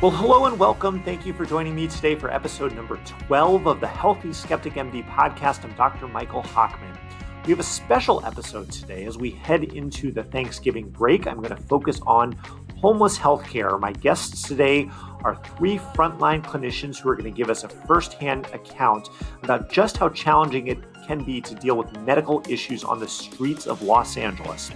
Well, hello and welcome. Thank you for joining me today for episode number 12 of the Healthy Skeptic MD podcast. I'm Dr. Michael Hochman. We have a special episode today as we head into the Thanksgiving break. I'm going to focus on homeless healthcare. My guests today are three frontline clinicians who are going to give us a firsthand account about just how challenging it can be to deal with medical issues on the streets of Los Angeles.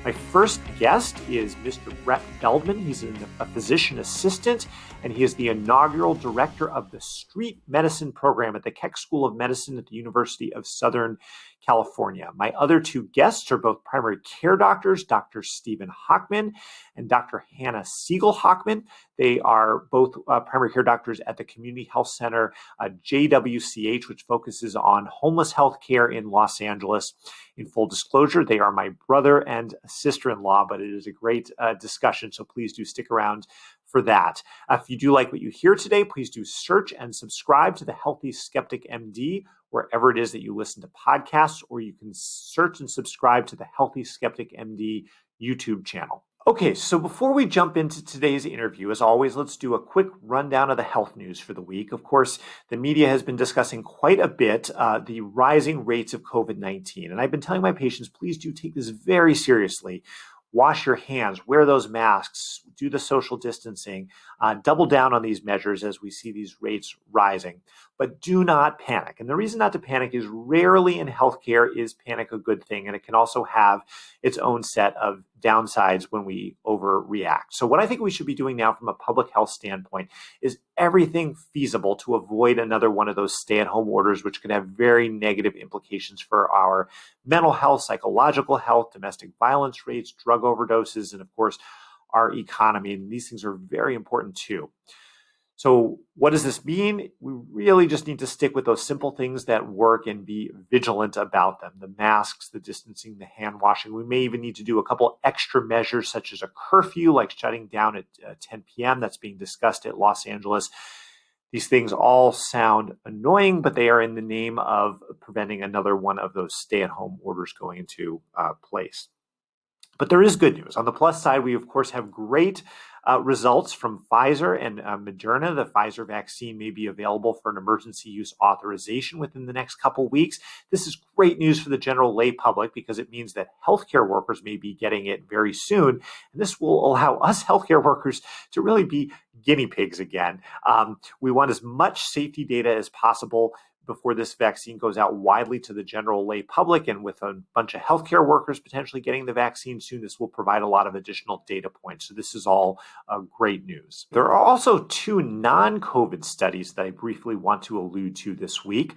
My first guest is Mr. Brett Feldman. He's a physician assistant, and he is the inaugural director of the street medicine program at the Keck School of Medicine at the University of Southern California. My other two guests are both primary care doctors, Dr. Stephen Hochman and Dr. Hannah Siegel-Hochman. They are both primary care doctors at the Community Health Center, JWCH, which focuses on homeless health care in Los Angeles. In full disclosure, they are my brother and sister-in-law, but it is a great discussion, so please do stick around for that. If you do like what you hear today, please do search and subscribe to the Healthy Skeptic MD, wherever it is that you listen to podcasts, or you can search and subscribe to the Healthy Skeptic MD YouTube channel. Okay, so before we jump into today's interview, as always, let's do a quick rundown of the health news for the week. Of course, the media has been discussing quite a bit the rising rates of COVID-19. And I've been telling my patients, please do take this very seriously. Wash your hands, wear those masks, do the social distancing, double down on these measures as we see these rates rising. But do not panic. And the reason not to panic is rarely in healthcare is panic a good thing. And it can also have its own set of downsides when we overreact. So what I think we should be doing now from a public health standpoint is everything feasible to avoid another one of those stay-at-home orders, which could have very negative implications for our mental health, psychological health, domestic violence rates, drug overdoses, and of course, our economy. And these things are very important too. So what does this mean? We really just need to stick with those simple things that work and be vigilant about them. The masks, the distancing, the hand washing. We may even need to do a couple extra measures such as a curfew, like shutting down at 10 p.m. That's being discussed at Los Angeles. These things all sound annoying, but they are in the name of preventing another one of those stay-at-home orders going into place. But there is good news. On the plus side, we, of course, have great results from Pfizer and Moderna. The Pfizer vaccine may be available for an emergency use authorization within the next couple weeks. This is great news for the general lay public because it means that healthcare workers may be getting it very soon. And this will allow us healthcare workers to really be guinea pigs again. We want as much safety data as possible before this vaccine goes out widely to the general lay public, and with a bunch of healthcare workers potentially getting the vaccine soon, this will provide a lot of additional data points. So this is all great news. There are also two non-COVID studies that I briefly want to allude to this week.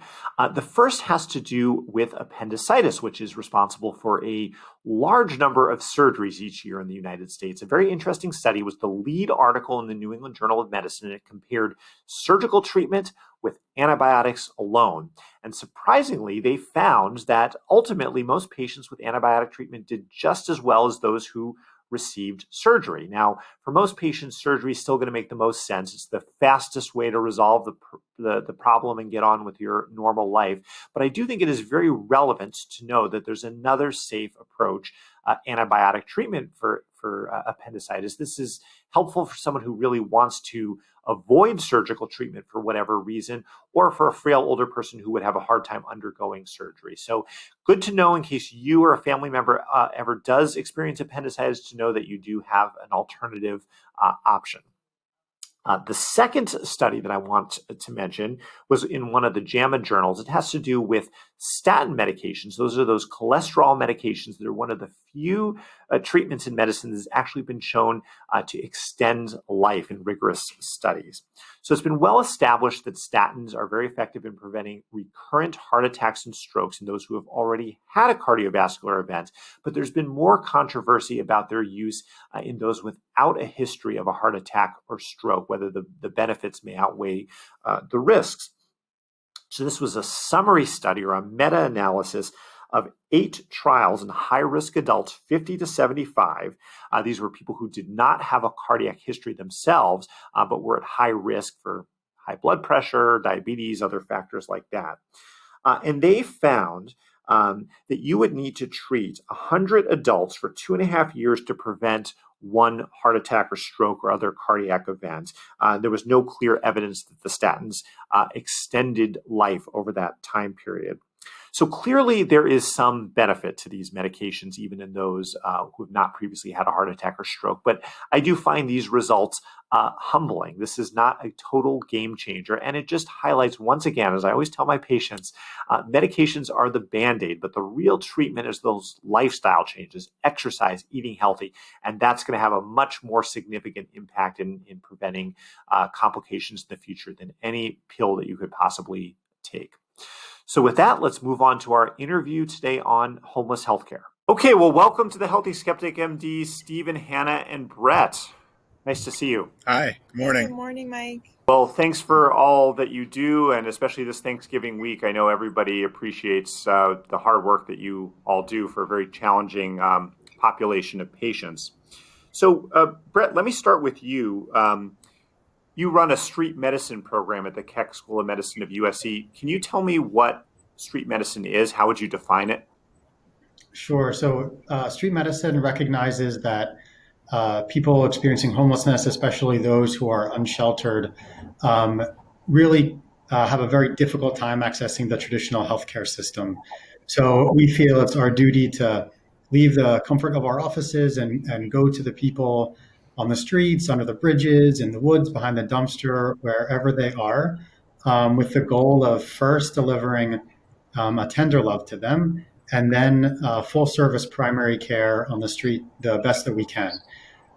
The first has to do with appendicitis, which is responsible for a large number of surgeries each year in the United States. A very interesting study was the lead article in the New England Journal of Medicine. It compared surgical treatment with antibiotics alone. And surprisingly, they found that ultimately most patients with antibiotic treatment did just as well as those who received surgery. Now, for most patients, surgery is still going to make the most sense. It's the fastest way to resolve the problem and get on with your normal life. But I do think it is very relevant to know that there's another safe approach, antibiotic treatment for appendicitis. This is helpful for someone who really wants to avoid surgical treatment for whatever reason, or for a frail older person who would have a hard time undergoing surgery. So good to know in case you or a family member ever does experience appendicitis, to know that you do have an alternative option. The second study that I want to mention was in one of the JAMA journals. It has to do with statin medications. Those are those cholesterol medications that are one of the few treatments in medicine that has actually been shown to extend life in rigorous studies. So it's been well established that statins are very effective in preventing recurrent heart attacks and strokes in those who have already had a cardiovascular event, but there's been more controversy about their use in those without a history of a heart attack or stroke, whether the benefits may outweigh the risks. So this was a summary study or a meta-analysis of 8 trials in high-risk adults, 50 to 75. These were people who did not have a cardiac history themselves, but were at high risk for high blood pressure, diabetes, other factors like that. And they found that you would need to treat 100 adults for 2.5 years to prevent one heart attack or stroke or other cardiac event. There was no clear evidence that the statins extended life over that time period. So clearly there is some benefit to these medications, even in those who have not previously had a heart attack or stroke. But I do find these results humbling. This is not a total game changer. And it just highlights, once again, as I always tell my patients, medications are the Band-Aid, but the real treatment is those lifestyle changes, exercise, eating healthy. And that's going to have a much more significant impact in preventing complications in the future than any pill that you could possibly take. So with that, let's move on to our interview today on homeless healthcare. Okay, well, welcome to the Healthy Skeptic MD, Stephen, Hannah, and Brett. Nice to see you. Hi, good morning. Good morning, Mike. Well, thanks for all that you do, and especially this Thanksgiving week. I know everybody appreciates the hard work that you all do for a very challenging population of patients. So, Brett, let me start with you. You run a street medicine program at the Keck School of Medicine of USC. Can you tell me what street medicine is? How would you define it? Sure. So street medicine recognizes that people experiencing homelessness, especially those who are unsheltered, really have a very difficult time accessing the traditional healthcare system. So we feel it's our duty to leave the comfort of our offices and go to the people on the streets, under the bridges, in the woods, behind the dumpster, wherever they are, with the goal of first delivering a tender love to them, and then full service primary care on the street the best that we can.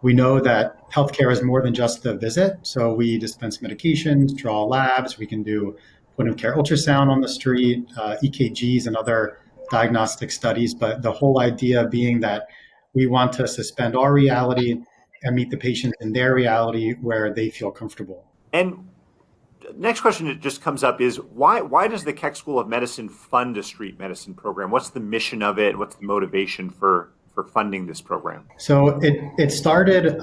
We know that healthcare is more than just the visit, so we dispense medications, draw labs, we can do point of care ultrasound on the street, EKGs and other diagnostic studies, but the whole idea being that we want to suspend our reality and meet the patient in their reality where they feel comfortable. And next question that just comes up is why does the Keck School of Medicine fund a street medicine program? What's the mission of it? What's the motivation for funding this program? So it started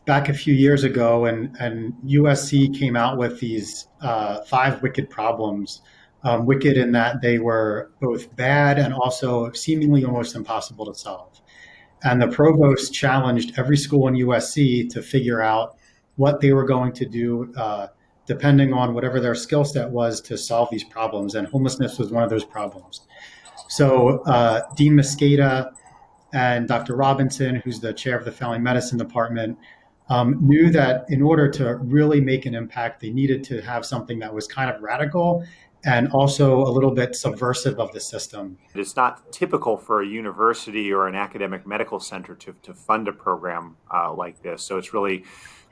back a few years ago, and USC came out with these 5 wicked problems. Wicked in that they were both bad and also seemingly almost impossible to solve. And the provost challenged every school in USC to figure out what they were going to do, depending on whatever their skill set was, to solve these problems. And homelessness was one of those problems. So Dean Mosqueda and Dr. Robinson, who's the chair of the family medicine department, knew that in order to really make an impact, they needed to have something that was kind of radical and also a little bit subversive of the system. It's not typical for a university or an academic medical center to fund a program like this. So it's really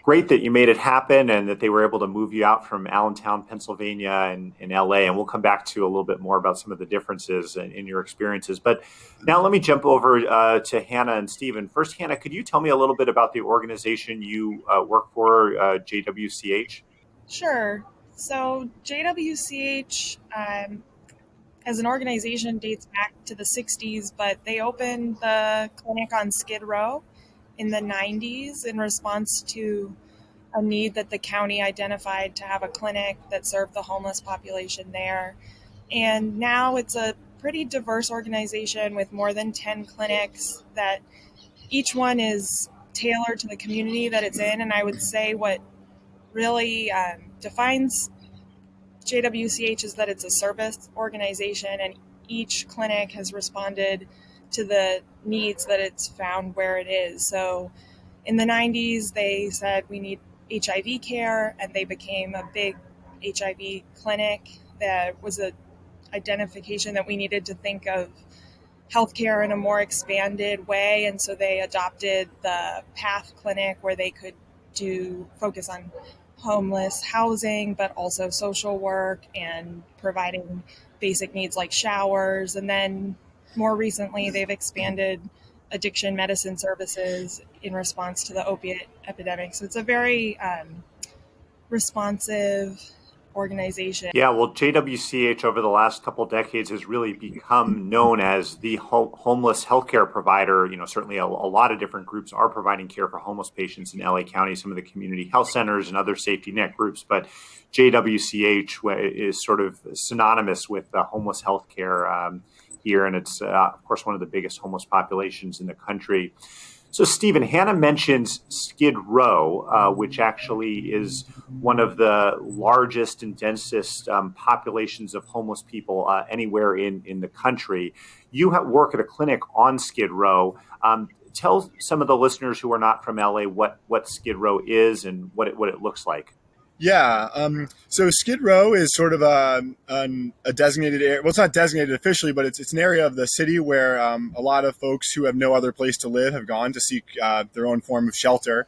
great that you made it happen and that they were able to move you out from Allentown, Pennsylvania and LA. And we'll come back to a little bit more about some of the differences in your experiences. But now let me jump over to Hannah and Stephen. First, Hannah, could you tell me a little bit about the organization you work for, JWCH? Sure. So JWCH as an organization dates back to the 60s, but they opened the clinic on Skid Row in the 90s in response to a need that the county identified to have a clinic that served the homeless population there. And now it's a pretty diverse organization with more than 10 clinics that each one is tailored to the community that it's in. And I would say what really defines JWCH is that it's a service organization, and each clinic has responded to the needs that it's found where it is. So in the 90s, they said we need HIV care, and they became a big HIV clinic. That was an identification that we needed to think of healthcare in a more expanded way, and so they adopted the PATH clinic, where they could focus on homeless housing, but also social work and providing basic needs like showers. And then more recently, they've expanded addiction medicine services in response to the opiate epidemic. So it's a very responsive organization. Yeah, well, JWCH over the last couple of decades has really become known as the homeless healthcare provider. You know, certainly a lot of different groups are providing care for homeless patients in LA County, some of the community health centers and other safety net groups. But JWCH is sort of synonymous with homeless healthcare here. And it's, of course, one of the biggest homeless populations in the country. So, Stephen, Hannah mentions Skid Row, which actually is one of the largest and densest populations of homeless people anywhere in the country. You work at a clinic on Skid Row. Tell some of the listeners who are not from LA what Skid Row is and what it looks like. Yeah. So Skid Row is sort of a designated area. Well, it's not designated officially, but it's an area of the city where a lot of folks who have no other place to live have gone to seek their own form of shelter.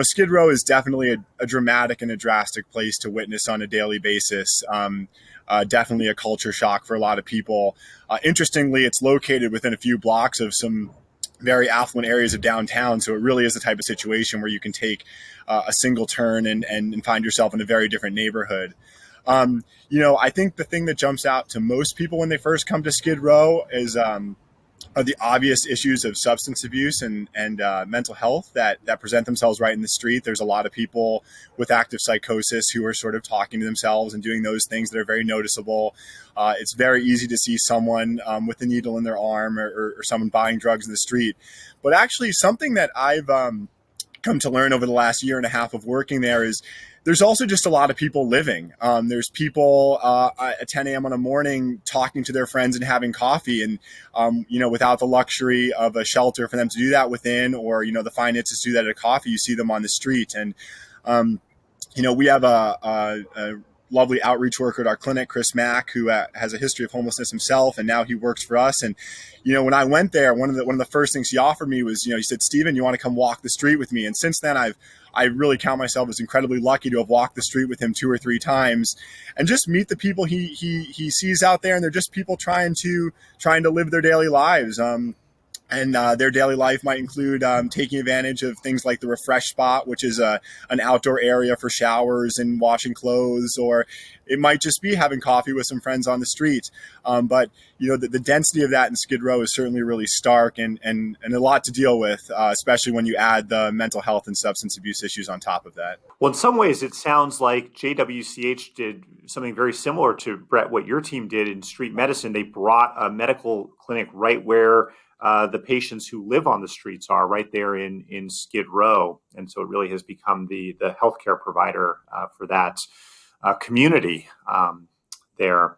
Skid Row is definitely a dramatic and a drastic place to witness on a daily basis. Definitely a culture shock for a lot of people. Interestingly, it's located within a few blocks of some very affluent areas of downtown. So it really is the type of situation where you can take a single turn and find yourself in a very different neighborhood. I think the thing that jumps out to most people when they first come to Skid Row are the obvious issues of substance abuse and mental health that present themselves right in the street. There's a lot of people with active psychosis who are sort of talking to themselves and doing those things that are very noticeable. It's very easy to see someone with a needle in their arm or someone buying drugs in the street. But actually something that I've come to learn over the last year and a half of working there is there's also just a lot of people living. There's people at 10 a.m. on a morning talking to their friends and having coffee and, without the luxury of a shelter for them to do that within or, the finances to do that at a coffee, you see them on the street. And, we have a lovely outreach worker at our clinic, Chris Mack, who has a history of homelessness himself, and now he works for us. And when I went there, one of the first things he offered me was, he said, "Stephen, you want to come walk the street with me?" And since then, I really count myself as incredibly lucky to have walked the street with him 2 or 3 times, and just meet the people he sees out there, and they're just people trying to live their daily lives. And their daily life might include taking advantage of things like the Refresh Spot, which is an outdoor area for showers and washing clothes, or it might just be having coffee with some friends on the street. But the density of that in Skid Row is certainly really stark and a lot to deal with, especially when you add the mental health and substance abuse issues on top of that. Well, in some ways, it sounds like JWCH did something very similar to, Brett, what your team did in street medicine. They brought a medical clinic right where the patients who live on the streets are, right there in Skid Row. And so it really has become the healthcare provider for that community there.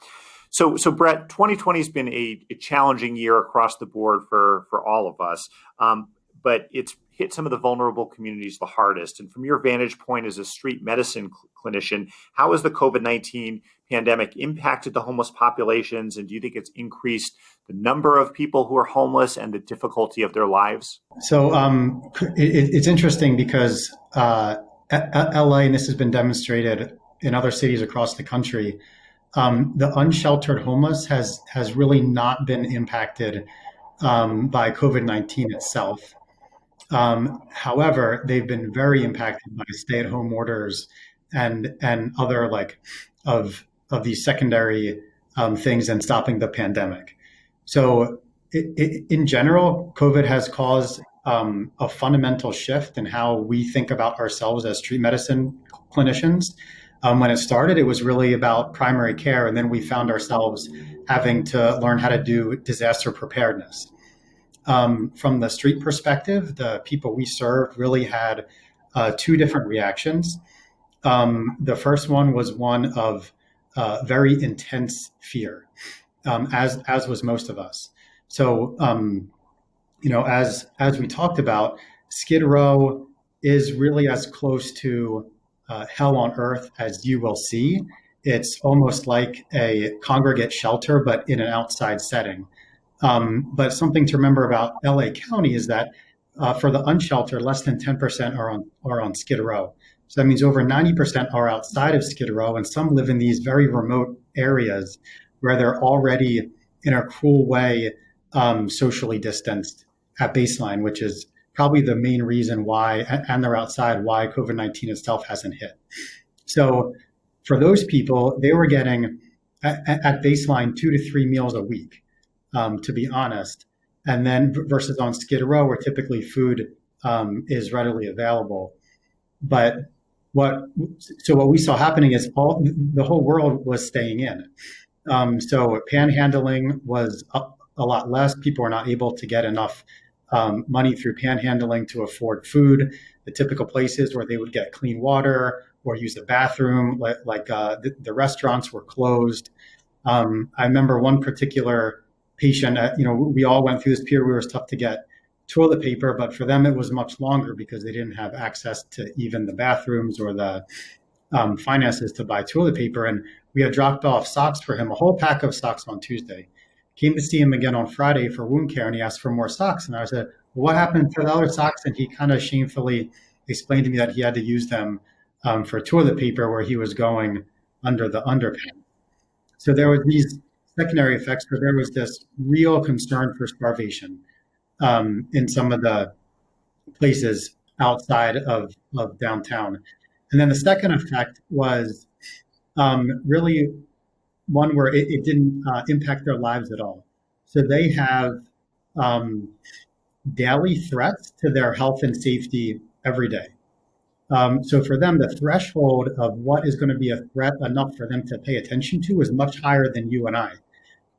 So Brett, 2020 has been a challenging year across the board for all of us, but it's hit some of the vulnerable communities the hardest. And from your vantage point as a street medicine clinician, how has the COVID-19 pandemic impacted the homeless populations? And do you think it's increased the number of people who are homeless and the difficulty of their lives? So it's interesting because at LA, and this has been demonstrated in other cities across the country, the unsheltered homeless has really not been impacted by COVID-19 itself. However, they've been very impacted by stay-at-home orders and other of these secondary things and stopping the pandemic. So in general, COVID has caused a fundamental shift in how we think about ourselves as street medicine clinicians. When it started, it was really about primary care, and then we found ourselves having to learn how to do disaster preparedness. From the street perspective, the people we served really had 2 different reactions. The first one was one of very intense fear, as was most of us. So, as we talked about, Skid Row is really as close to hell on earth as you will see. It's almost like a congregate shelter, but in an outside setting. But something to remember about LA County is that for the unsheltered, less than 10% are on Skid Row. So that means over 90% are outside of Skid Row, and some live in these very remote areas where they're already, in a cruel way, socially distanced at baseline, which is probably the main reason why, and they're outside, why COVID-19 itself hasn't hit. So for those people, they were getting, at baseline, 2 to 3 meals a week, to be honest. And then versus on Skid Row, where typically food is readily available. But what we saw happening is the whole world was staying in. So panhandling was a lot less. People were not able to get enough money through panhandling to afford food, the typical places where they would get clean water or use the bathroom, the restaurants were closed. I remember one particular patient, we all went through this period where it was tough to get toilet paper, but for them it was much longer because they didn't have access to even the bathrooms or the finances to buy toilet paper. And we had dropped off socks for him, a whole pack of socks on Tuesday. Came to see him again on Friday for wound care, and he asked for more socks. And I said, well, what happened to the other socks? And he kind of shamefully explained to me that he had to use them for toilet paper where he was going under the underpants. So there was these secondary effects where there was this real concern for starvation in some of the places outside of downtown. And then the second effect was really one where it didn't impact their lives at all. So they have daily threats to their health and safety every day. So for them, the threshold of what is going to be a threat enough for them to pay attention to is much higher than you and I.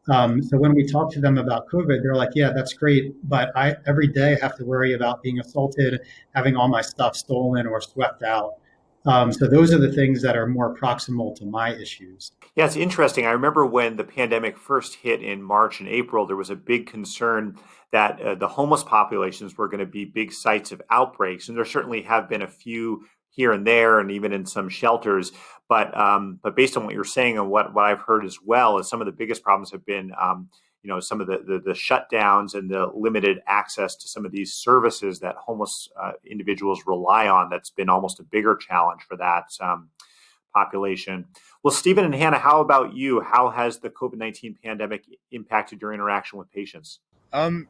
So when we talk to them about COVID, they're like, yeah, that's great, but every day I have to worry about being assaulted, having all my stuff stolen or swept out. So those are the things that are more proximal to my issues. Yeah, it's interesting. I remember when the pandemic first hit in March and April, there was a big concern that the homeless populations were going to be big sites of outbreaks. And there certainly have been a few here and there, and even in some shelters. But based on what you're saying and what I've heard as well, is some of the biggest problems have been some of the shutdowns and the limited access to some of these services that homeless individuals rely on. That's been almost a bigger challenge for that population. Well, Stephen and Hannah, how about you? How has the COVID-19 pandemic impacted your interaction with patients?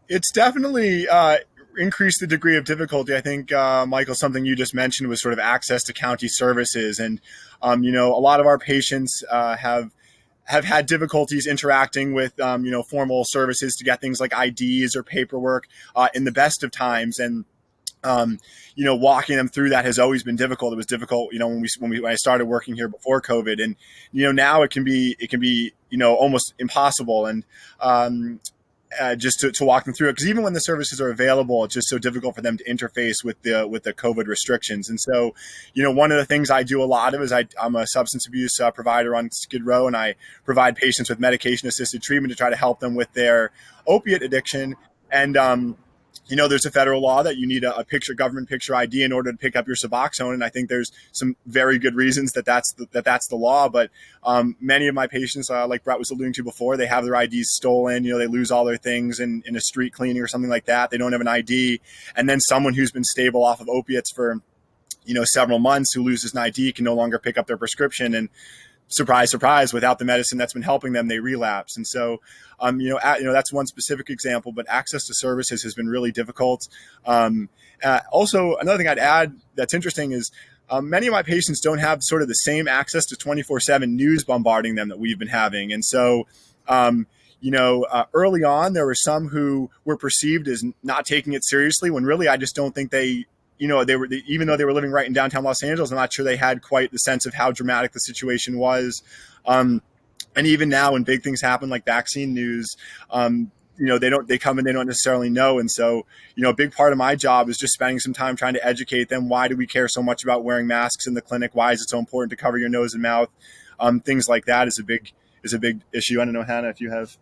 It's definitely increased the degree of difficulty. I think, Michael, something you just mentioned was sort of access to county services. And, a lot of our patients have had difficulties interacting with, formal services to get things like IDs or paperwork in the best of times. And, walking them through that has always been difficult. It was difficult, when I started working here before COVID, and, now it can be, almost impossible. And, just to walk them through it, because even when the services are available, it's just so difficult for them to interface with the COVID restrictions. And so, one of the things I do a lot of is I'm a substance abuse provider on Skid Row, and I provide patients with medication-assisted treatment to try to help them with their opiate addiction. And there's a federal law that you need a government picture ID in order to pick up your Suboxone, and I think there's some very good reasons that's the law. But many of my patients, like Brett was alluding to before, they have their IDs stolen. They lose all their things in a street cleaning or something like that. They don't have an ID, and then someone who's been stable off of opiates for several months who loses an ID can no longer pick up their prescription, and surprise, surprise, without the medicine that's been helping them, they relapse. And so, that's one specific example, but access to services has been really difficult. Also, another thing I'd add that's interesting is many of my patients don't have sort of the same access to 24/7 news bombarding them that we've been having. And so, early on, there were some who were perceived as not taking it seriously, when really I just don't think they were, even though they were living right in downtown Los Angeles, I'm not sure they had quite the sense of how dramatic the situation was. And even now, when big things happen like vaccine news, they come and they don't necessarily know. And so, a big part of my job is just spending some time trying to educate them. Why do we care so much about wearing masks in the clinic? Why is it so important to cover your nose and mouth? Things like that is a big issue. I don't know, Hannah, if you have.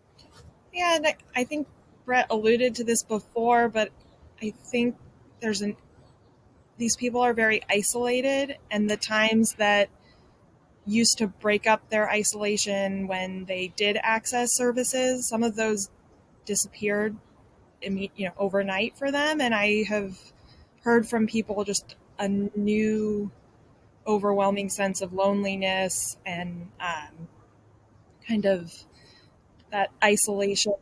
Yeah, and I think Brett alluded to this before, but I think these people are very isolated, and the times that used to break up their isolation when they did access services, some of those disappeared overnight for them. And I have heard from people just a new overwhelming sense of loneliness and kind of that isolation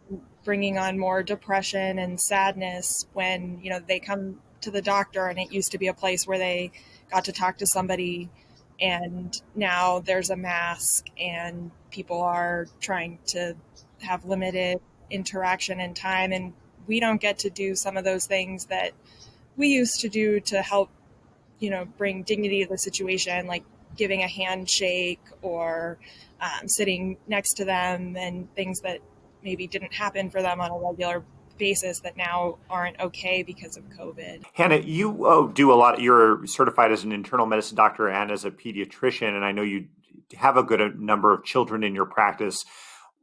bringing on more depression and sadness when they come to the doctor, and it used to be a place where they got to talk to somebody, and now there's a mask and people are trying to have limited interaction and time, and we don't get to do some of those things that we used to do to help bring dignity to the situation, like giving a handshake or sitting next to them, and things that maybe didn't happen for them on a regular basis that now aren't okay because of COVID. Hannah, you do a lot. You're certified as an internal medicine doctor and as a pediatrician, and I know you have a good number of children in your practice.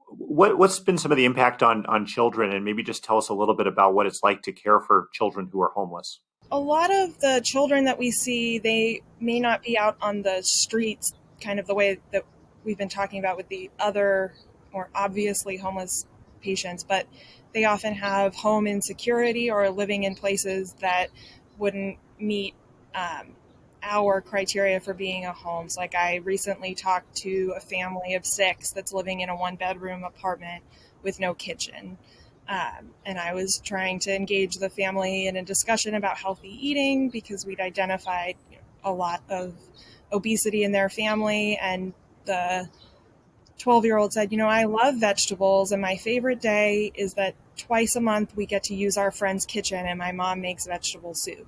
What's been some of the impact on children, and maybe just tell us a little bit about what it's like to care for children who are homeless? A lot of the children that we see, they may not be out on the streets kind of the way that we've been talking about with the other more obviously homeless patients, but they often have home insecurity or are living in places that wouldn't meet our criteria for being a home. So like I recently talked to a family of 6 that's living in a 1-bedroom apartment with no kitchen. And I was trying to engage the family in a discussion about healthy eating because we'd identified a lot of obesity in their family. And the 12-year-old said, I love vegetables, and my favorite day is that twice a month we get to use our friend's kitchen and my mom makes vegetable soup.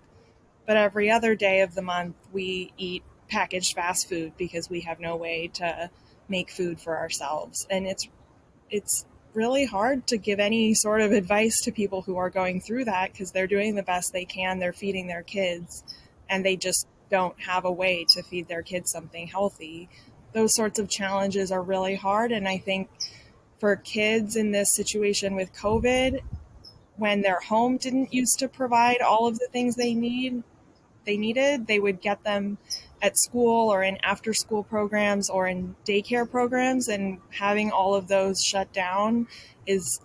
But every other day of the month we eat packaged fast food because we have no way to make food for ourselves. And it's really hard to give any sort of advice to people who are going through that because they're doing the best they can. They're feeding their kids and they just don't have a way to feed their kids something healthy. Those sorts of challenges are really hard. And I think for kids in this situation with COVID, when their home didn't used to provide all of the things they needed, they would get them at school or in after school programs or in daycare programs, and having all of those shut down is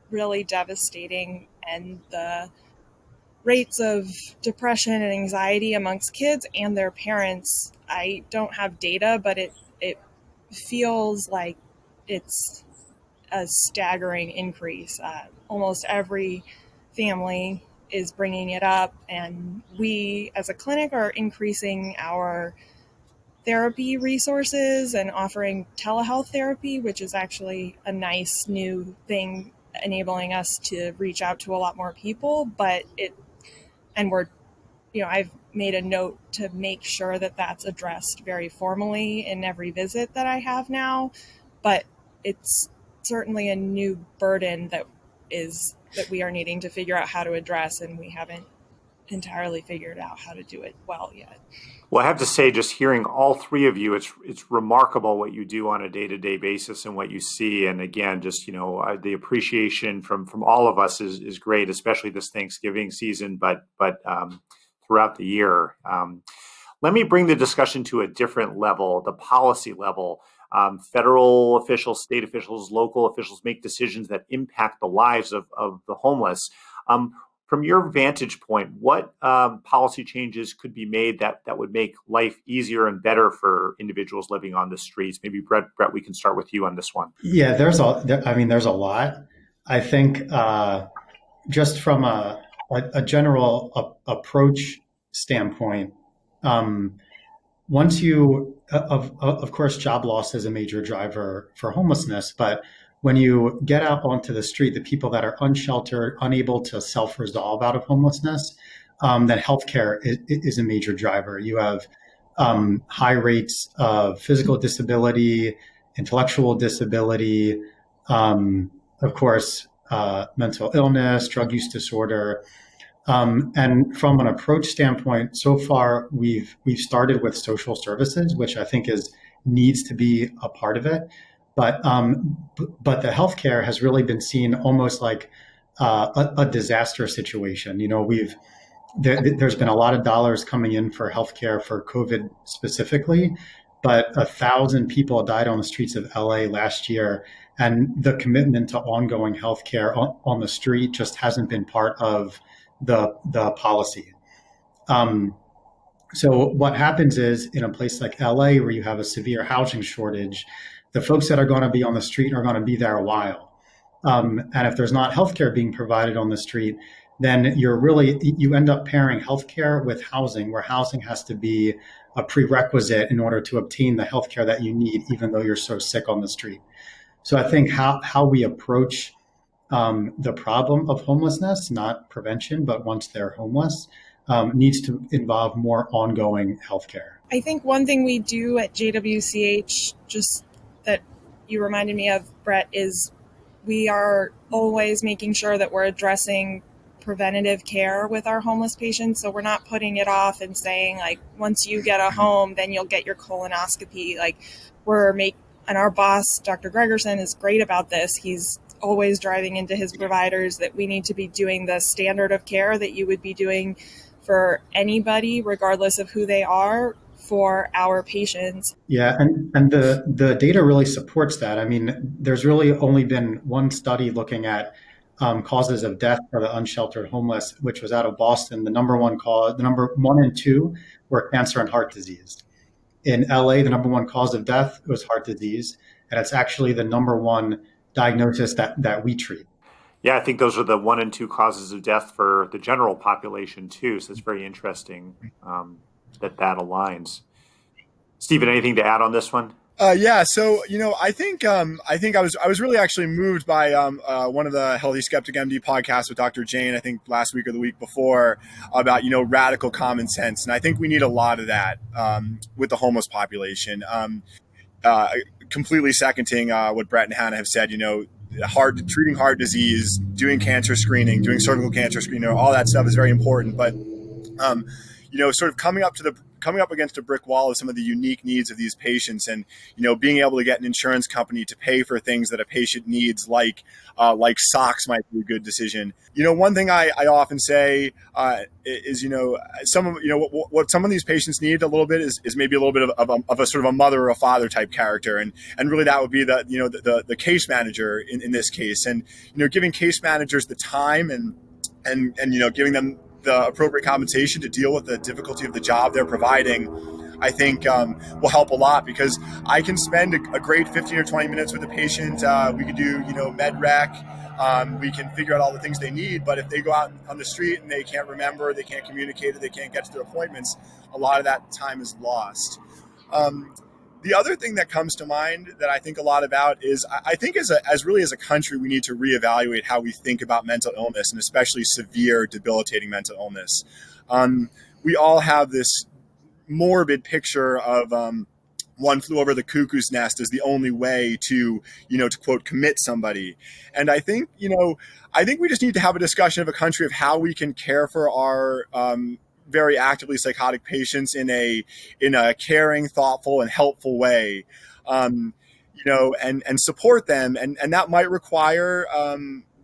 really devastating. And the rates of depression and anxiety amongst kids and their parents, I don't have data, but it feels like it's a staggering increase. Almost every family is bringing it up, and we as a clinic are increasing our therapy resources and offering telehealth therapy, which is actually a nice new thing enabling us to reach out to a lot more people. I've made a note to make sure that that's addressed very formally in every visit that I have now, but it's certainly a new burden that we are needing to figure out how to address, and we haven't entirely figured out how to do it well yet. Well, I have to say, just hearing all three of you, it's remarkable what you do on a day-to-day basis and what you see. And again, just the appreciation from all of us is great, especially this Thanksgiving season, but throughout the year. Let me bring the discussion to a different level, the policy level. Federal officials, state officials, local officials make decisions that impact the lives of the homeless. From your vantage point, what policy changes could be made that would make life easier and better for individuals living on the streets? Maybe Brett, we can start with you on this one. Yeah, there's a lot. I think just from a general approach standpoint, once you, of course, job loss is a major driver for homelessness, but when you get out onto the street, the people that are unsheltered, unable to self-resolve out of homelessness, then healthcare is a major driver. You have high rates of physical disability, intellectual disability, of course, mental illness, drug use disorder. And from an approach standpoint, so far we've started with social services, which I think needs to be a part of it. But the healthcare has really been seen almost like a disaster situation. There's been a lot of dollars coming in for healthcare for COVID specifically, but 1,000 people died on the streets of LA last year, and the commitment to ongoing healthcare on the street just hasn't been part of the policy. So what happens is, in a place like LA where you have a severe housing shortage, the folks that are going to be on the street are going to be there a while. And if there's not healthcare being provided on the street, then you end up pairing healthcare with housing, where housing has to be a prerequisite in order to obtain the healthcare that you need, even though you're so sick on the street. So I think how we approach the problem of homelessness, not prevention, but once they're homeless, needs to involve more ongoing healthcare. I think one thing we do at JWCH, just that you reminded me of, Brett, is we are always making sure that we're addressing preventative care with our homeless patients. So we're not putting it off and saying, like, once you get a home, then you'll get your colonoscopy. Like, and our boss, Dr. Gregerson, is great about this. He's always driving into his providers that we need to be doing the standard of care that you would be doing for anybody, regardless of who they are, for our patients. Yeah, and the data really supports that. I mean, there's really only been one study looking at causes of death for the unsheltered homeless, which was out of Boston. The number one and two were cancer and heart disease. In LA, the number one cause of death was heart disease, and it's actually the number one diagnosis that we treat. Yeah, I think those are the 1 and 2 causes of death for the general population too. So it's very interesting that aligns. Stephen, anything to add on this one? Yeah, so I think I was really actually moved by one of the Healthy Skeptic MD podcasts with Dr. Jane, I think last week or the week before, about radical common sense, and I think we need a lot of that with the homeless population. Completely seconding what Brett and Hannah have said. Treating heart disease, doing cancer screening, doing cervical cancer screening, all that stuff is very important. But sort of coming up against a brick wall of some of the unique needs of these patients, and being able to get an insurance company to pay for things that a patient needs, like socks, might be a good decision. One thing I often say is what some of these patients need a little bit is maybe a little bit of a sort of a mother or a father type character, and really that would be the case manager in this case, and giving case managers the time and giving them the appropriate compensation to deal with the difficulty of the job they're providing, I think will help a lot, because I can spend a great 15 or 20 minutes with a patient. We could do, med rec. We can figure out all the things they need. But if they go out on the street and they can't remember, they can't communicate, or they can't get to their appointments, a lot of that time is lost. The other thing that comes to mind that I think a lot about is I think as a country, we need to reevaluate how we think about mental illness, and especially severe, debilitating mental illness. We all have this morbid picture of one flew over the cuckoo's nest as the only way to quote, commit somebody. And I think we just need to have a discussion of a country of how we can care for our very actively psychotic patients in a caring, thoughtful, and helpful way, and support them. And that might require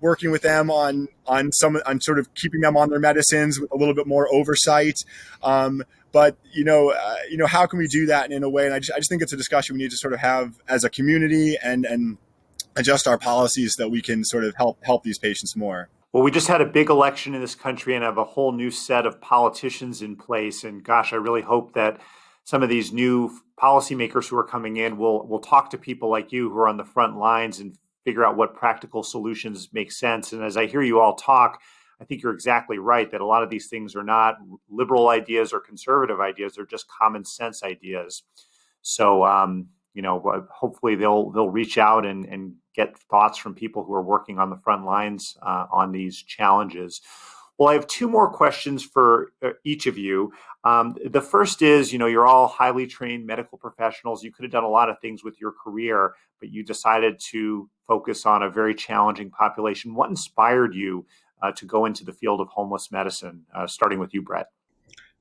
working with them on sort of keeping them on their medicines with a little bit more oversight. But how can we do that in a way? And I just think it's a discussion we need to sort of have as a community, and adjust our policies so that we can sort of help these patients more. Well, we just had a big election in this country and have a whole new set of politicians in place. And gosh, I really hope that some of these new policymakers who are coming in will talk to people like you who are on the front lines and figure out what practical solutions make sense. And as I hear you all talk, I think you're exactly right that a lot of these things are not liberal ideas or conservative ideas. They're just common sense ideas. So, hopefully they'll reach out and get thoughts from people who are working on the front lines on these challenges. Well, I have 2 more questions for each of you. The first is, you're all highly trained medical professionals. You could have done a lot of things with your career, but you decided to focus on a very challenging population. What inspired you to go into the field of homeless medicine, starting with you, Brett?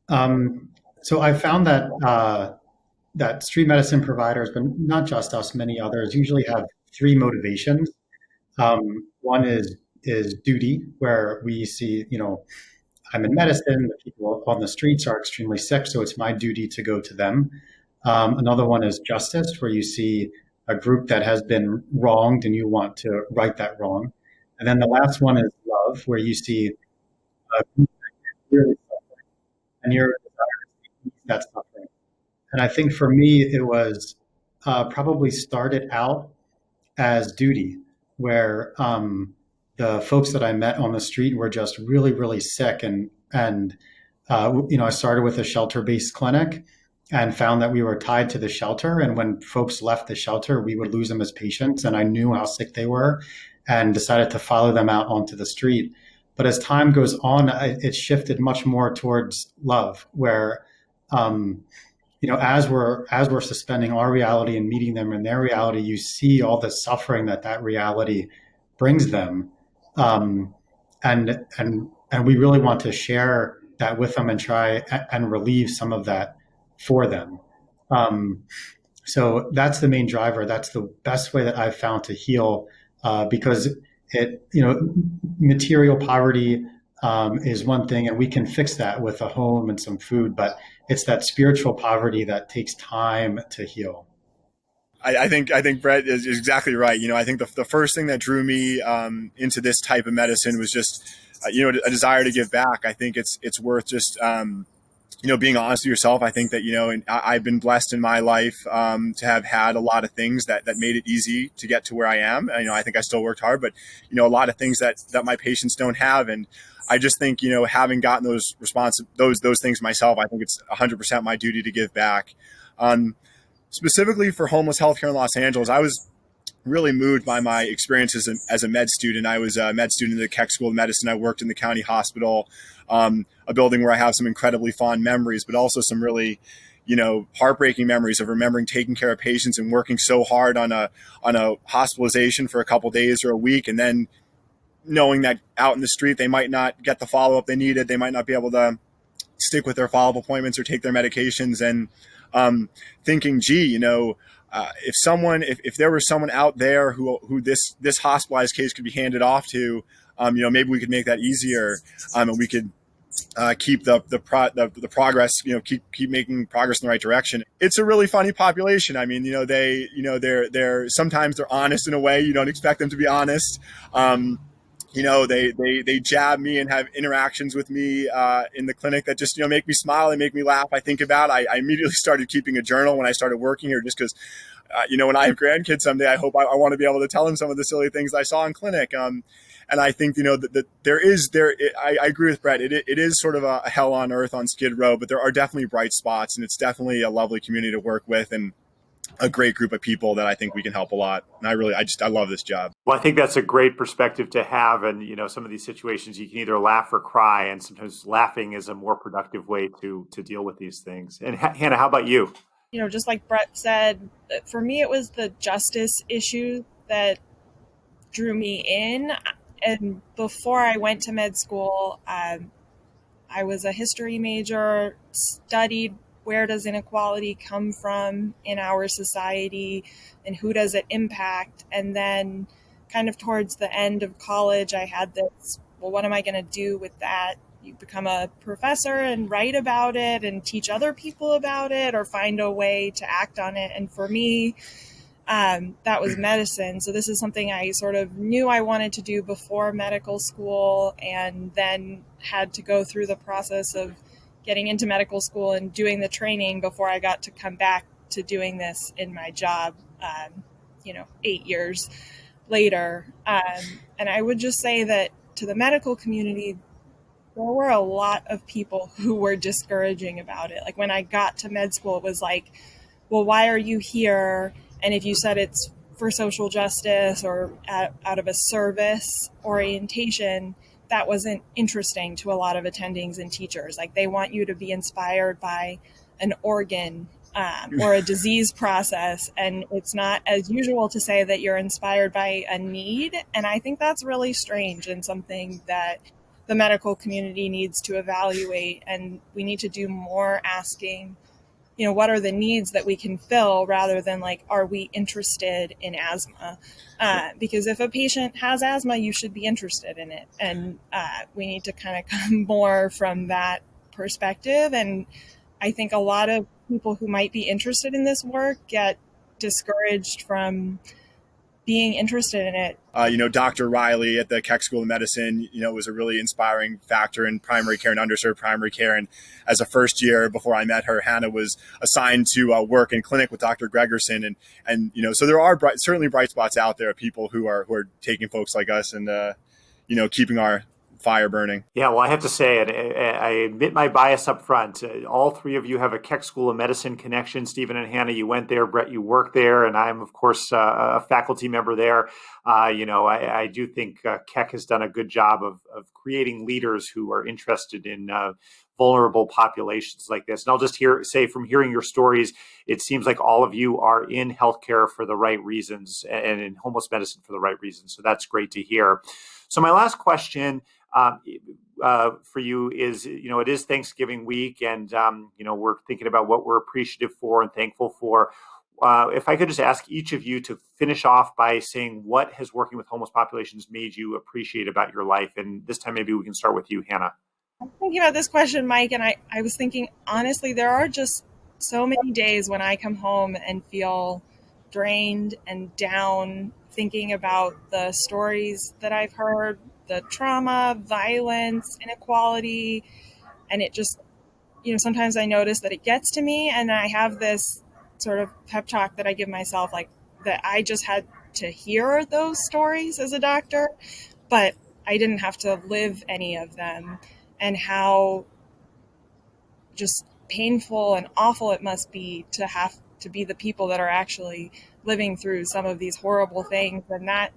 So I found that street medicine providers, but not just us, many others, usually have 3 motivations. One is duty, where we see, I'm in medicine, the people on the streets are extremely sick, so it's my duty to go to them. Another one is justice, where you see a group that has been wronged and you want to right that wrong. And then the last one is love, where you see a group that is really suffering and your desire to ease that suffering. And I think for me, it was probably started out as duty, where the folks that I met on the street were just really, really sick. And I started with a shelter-based clinic and found that we were tied to the shelter. And when folks left the shelter, we would lose them as patients. And I knew how sick they were and decided to follow them out onto the street. But as time goes on, it shifted much more towards love, where as we're suspending our reality and meeting them in their reality, you see all the suffering that reality brings them. Um, and we really want to share that with them and try and relieve some of that for them. Um, so that's the main driver. That's the best way that I've found to heal, because material poverty is one thing, and we can fix that with a home and some food, but it's that spiritual poverty that takes time to heal. I think Brett is exactly right. I think the first thing that drew me into this type of medicine was just a desire to give back. I think it's worth just being honest with yourself. I think that and I've been blessed in my life to have had a lot of things that made it easy to get to where I am. I think I still worked hard, but a lot of things that my patients don't have. And I just think having gotten those things myself, I think it's 100% my duty to give back. Specifically for homeless healthcare in Los Angeles, I was really moved by my experiences as a med student. I was a med student at the Keck School of Medicine. I worked in the county hospital, a building where I have some incredibly fond memories, but also some really, heartbreaking memories of remembering taking care of patients and working so hard on a hospitalization for a couple days or a week, and then knowing that out in the street they might not get the follow-up they needed. They might not be able to stick with their follow-up appointments or take their medications, and thinking, gee, if there was someone out there who this hospitalized case could be handed off to, maybe we could make that easier, and we could keep the progress, keep making progress in the right direction. It's a really funny population. I mean, they're sometimes they're honest in a way you don't expect them to be honest. They jab me and have interactions with me in the clinic that just, make me smile and make me laugh. I immediately started keeping a journal when I started working here, just because, when I have grandkids someday, I hope I want to be able to tell them some of the silly things I saw in clinic. And I think, that I agree with Brett. It is sort of a hell on earth on Skid Row, but there are definitely bright spots, and it's definitely a lovely community to work with, and a great group of people that I think we can help a lot. And I love this job. Well, I think that's a great perspective to have. And, some of these situations you can either laugh or cry, and sometimes laughing is a more productive way to deal with these things. And Hannah, how about you? Just like Brett said, for me, it was the justice issue that drew me in. And before I went to med school, I was a history major, studied where does inequality come from in our society and who does it impact? And then kind of towards the end of college, I had this, well, what am I going to do with that? You become a professor and write about it and teach other people about it, or find a way to act on it. And for me, that was medicine. So this is something I sort of knew I wanted to do before medical school, and then had to go through the process of getting into medical school and doing the training before I got to come back to doing this in my job, 8 years later. And I would just say that to the medical community, there were a lot of people who were discouraging about it. Like when I got to med school, it was like, well, why are you here? And if you said it's for social justice or out of a service orientation, that wasn't interesting to a lot of attendings and teachers. Like they want you to be inspired by an organ or a disease process. And it's not as usual to say that you're inspired by a need. And I think that's really strange, and something that the medical community needs to evaluate. And we need to do more asking, what are the needs that we can fill, rather than like, are we interested in asthma? Because if a patient has asthma, you should be interested in it. And we need to kind of come more from that perspective. And I think a lot of people who might be interested in this work get discouraged from being interested in it. Dr. Riley at the Keck School of Medicine, was a really inspiring factor in primary care and underserved primary care. And as a first year, before I met her, Hannah was assigned to work in clinic with Dr. Gregerson. And so there are certainly bright spots out there, people who are taking folks like us and, keeping our fire burning. Yeah, well, I have to say, and I admit my bias up front. All three of you have a Keck School of Medicine connection. Stephen and Hannah, you went there. Brett, you work there, and I'm, of course, a faculty member there. I do think Keck has done a good job of creating leaders who are interested in vulnerable populations like this. And I'll just say from hearing your stories, it seems like all of you are in healthcare for the right reasons and in homeless medicine for the right reasons. So that's great to hear. So my last question for you is, it is Thanksgiving week, and, we're thinking about what we're appreciative for and thankful for. If I could just ask each of you to finish off by saying what has working with homeless populations made you appreciate about your life. And this time, maybe we can start with you, Hannah. I'm thinking about this question, Mike, and I was thinking, honestly, there are just so many days when I come home and feel drained and down, thinking about the stories that I've heard, the trauma, violence, inequality, and it just, sometimes I notice that it gets to me, and I have this sort of pep talk that I give myself, like that I just had to hear those stories as a doctor, but I didn't have to live any of them, and how just painful and awful it must be to have to be the people that are actually living through some of these horrible things. And that,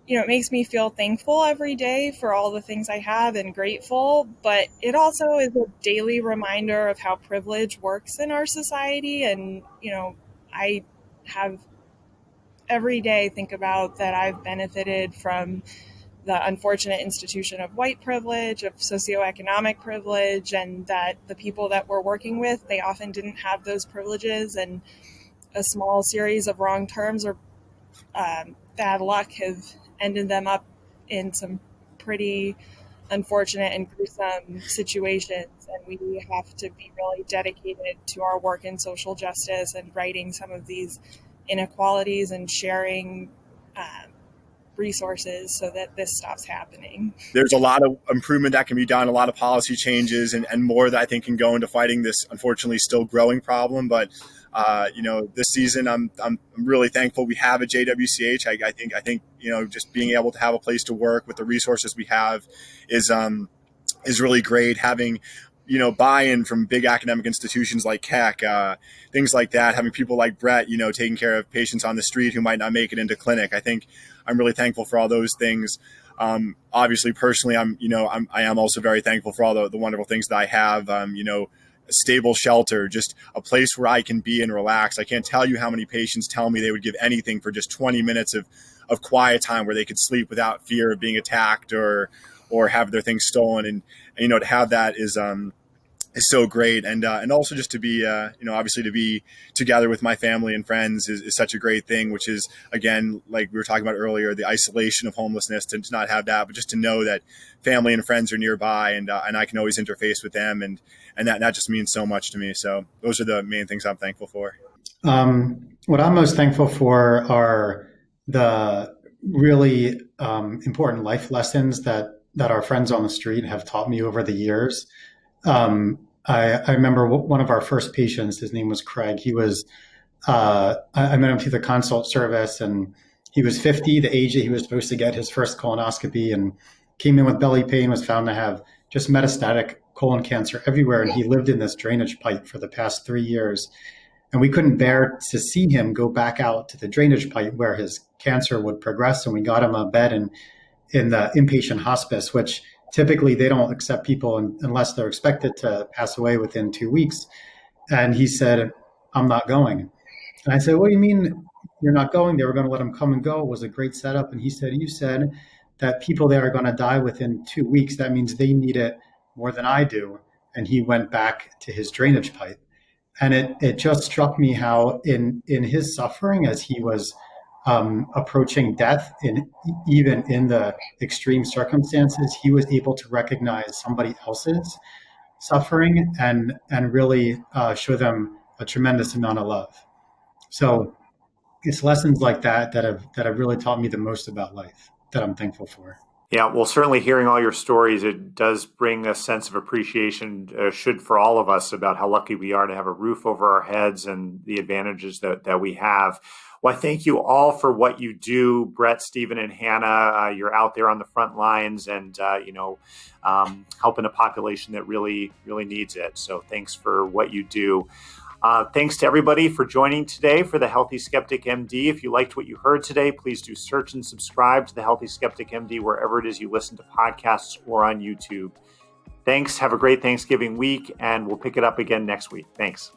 it makes me feel thankful every day for all the things I have and grateful, but it also is a daily reminder of how privilege works in our society. And, I have every day think about that I've benefited from the unfortunate institution of white privilege, of socioeconomic privilege, and that the people that we're working with, they often didn't have those privileges, and a small series of wrong terms or bad luck have ended them up in some pretty unfortunate and gruesome situations. And we have to be really dedicated to our work in social justice and righting some of these inequalities and sharing resources so that this stops happening. There's a lot of improvement that can be done, a lot of policy changes and more that I think can go into fighting this unfortunately still growing problem. But this season I'm really thankful we have a JWCH. I think just being able to have a place to work with the resources we have is really great. Having buy-in from big academic institutions like Keck, things like that, having people like Brett, taking care of patients on the street who might not make it into clinic. I think I'm really thankful for all those things. Obviously, personally, I am also very thankful for all the wonderful things that I have. A stable shelter, just a place where I can be and relax. I can't tell you how many patients tell me they would give anything for just 20 minutes of quiet time where they could sleep without fear of being attacked or have their things stolen. And to have that is so great. And also just to be, obviously to be together with my family and friends is such a great thing, which is, again, like we were talking about earlier, the isolation of homelessness, to not have that, but just to know that family and friends are nearby and I can always interface with them. And that just means so much to me. So those are the main things I'm thankful for. What I'm most thankful for are the really important life lessons that our friends on the street have taught me over the years. I remember one of our first patients, his name was Craig. He was, I met him through the consult service, and he was 50, the age that he was supposed to get his first colonoscopy, and came in with belly pain, was found to have just metastatic colon cancer everywhere. And he lived in this drainage pipe for the past 3 years. And we couldn't bear to see him go back out to the drainage pipe where his cancer would progress. And we got him a bed in the inpatient hospice, which typically they don't accept people unless they're expected to pass away within 2 weeks. And he said, "I'm not going." And I said, "What do you mean you're not going?" They were going to let him come and go. It was a great setup. And he said, "You said that people there are going to die within 2 weeks. That means they need it more than I do." And he went back to his drainage pipe. And it just struck me how in his suffering, as he was approaching death, even in the extreme circumstances, he was able to recognize somebody else's suffering and really show them a tremendous amount of love. So it's lessons like that have really taught me the most about life, that I'm thankful for. Yeah, well, certainly hearing all your stories, it does bring a sense of appreciation, should for all of us, about how lucky we are to have a roof over our heads and the advantages that we have. Well, I thank you all for what you do. Brett, Stephen, and Hannah, you're out there on the front lines and, helping a population that really, really needs it. So thanks for what you do. Thanks to everybody for joining today for the Healthy Skeptic MD. If you liked what you heard today, please do search and subscribe to the Healthy Skeptic MD wherever it is you listen to podcasts or on YouTube. Thanks. Have a great Thanksgiving week, and we'll pick it up again next week. Thanks.